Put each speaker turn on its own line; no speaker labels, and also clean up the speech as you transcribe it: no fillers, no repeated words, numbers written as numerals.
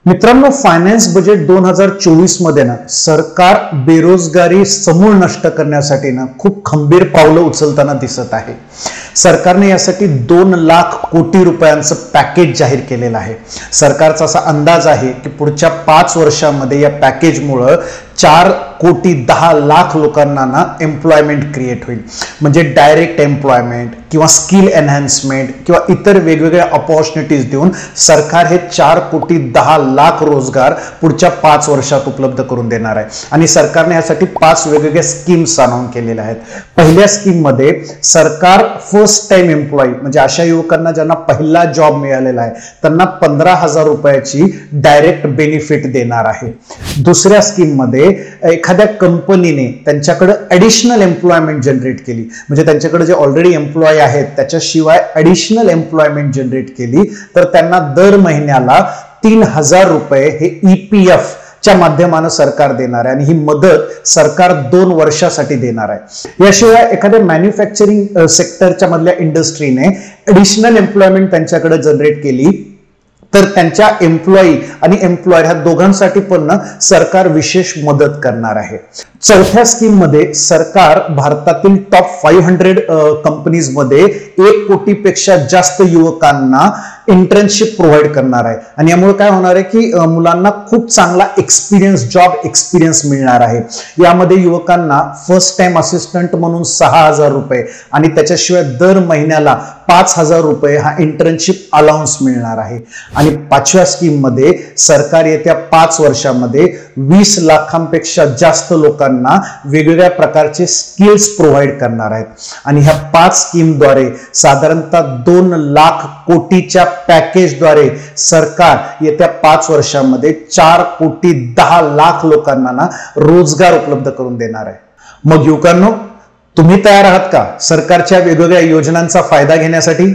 मित्रांनो, finance budget 2024 मध्ये ना सरकार बेरोजगारी समूळ नष्ट करण्यासाठी ना खूप खंबीर पावलं उचलताना दिसत आहे. सरकारने यासाठी 2 लाख कोटी रुपयांचं पॅकेज जाहीर केलेलं आहे. सरकारचा असा अंदाज आहे की पुढच्या 5 वर्षांमध्ये या पॅकेजमुळे 4 कोटी 10 लाख लोकांना ना एम्प्लॉयमेंट क्रिएट होईल. म्हणजे डायरेक्ट एम्प्लॉयमेंट किंवा स्किल एनहान्समेंट किंवा इतर वेगवेगळ्या अपॉर्च्युनिटीज देऊन सरकार हे 4 कोटी 10 लाख रोजगार पुढच्या 5 वर्षात उपलब्ध करून देणार आहे. आणि सरकारने यासाठी 5 वेगवेगळ्या स्कीम्स अनाउन्स केलेल्या आहेत. पहिल्या स्कीम मध्ये सरकार फर्स्ट टाइम एम्प्लॉई म्हणजे अशा युवकांना ज्यांना पहिला जॉब मिळालेला आहे त्यांना 15,000 रुपयाची डायरेक्ट बेनिफिट देणार आहे. दुसऱ्या स्कीम मध्ये एखाद्या कंपनीने त्यांच्याकडे ऍडिशनल एम्प्लॉयमेंट जनरेट केली, म्हणजे त्यांच्याकडे जे ऑलरेडी एम्प्लॉय आहेत त्याच्याशिवाय ऍडिशनल एम्प्लॉयमेंट जनरेट केली तर त्यांना दर महिन्याला 3,000 रुपये हे EPF च्या माध्यमानं सरकार देणार आहे आणि ही मदत सरकार 2 वर्षासाठी देणार आहे. याशिवाय एखाद्या मॅन्युफॅक्चरिंग सेक्टरच्या मधल्या इंडस्ट्रीने ऍडिशनल एम्प्लॉयमेंट त्यांच्याकडे जनरेट केली तर त्यांच्या एम्प्लॉई आणि एम्प्लॉयर ह्या दोघांसाठी पण सरकार विशेष मदत करणार आहे. चौथ्या स्कीम मध्ये सरकार भारतातील टॉप 500 कंपनीज मध्ये 1 कोटीपेक्षा जास्त युवकांना इंटर्नशिप प्रोव्हाइड करणार आहे. आणि यामुळे काय होणार आहे की मुलांना खूप चांगला एक्सपिरियन्स, जॉब एक्सपिरियन्स मिळणार आहे. यामध्ये युवकांना फर्स्ट टाइम असिस्टंट म्हणून 6,000 रुपये आणि त्याच्याशिवाय दर महिन्याला 5,000 रुपये हा इंटर्नशिप अलाउन्स मिळणार आहे. आणि 5व्या स्कीम मध्ये सरकार येत्या 5 वर्षांमध्ये 20 लाखांपेक्षा जास्त लोकांना वेगवेगळ्या प्रकारचे स्किल्स प्रोव्हाइड करणार आहेत. आणि ह्या 5 स्कीमद्वारे साधारणतः 2 लाख कोटीच्या पॅकेजद्वारे सरकार येत्या 5 वर्षांमध्ये 4 कोटी 10 लाख लोकांना रोजगार उपलब्ध करून देणार आहे. मग युवकांनो, तुम्ही तयार आहात का सरकारच्या वेगवेगळ्या योजनांचा फायदा घेण्यासाठी?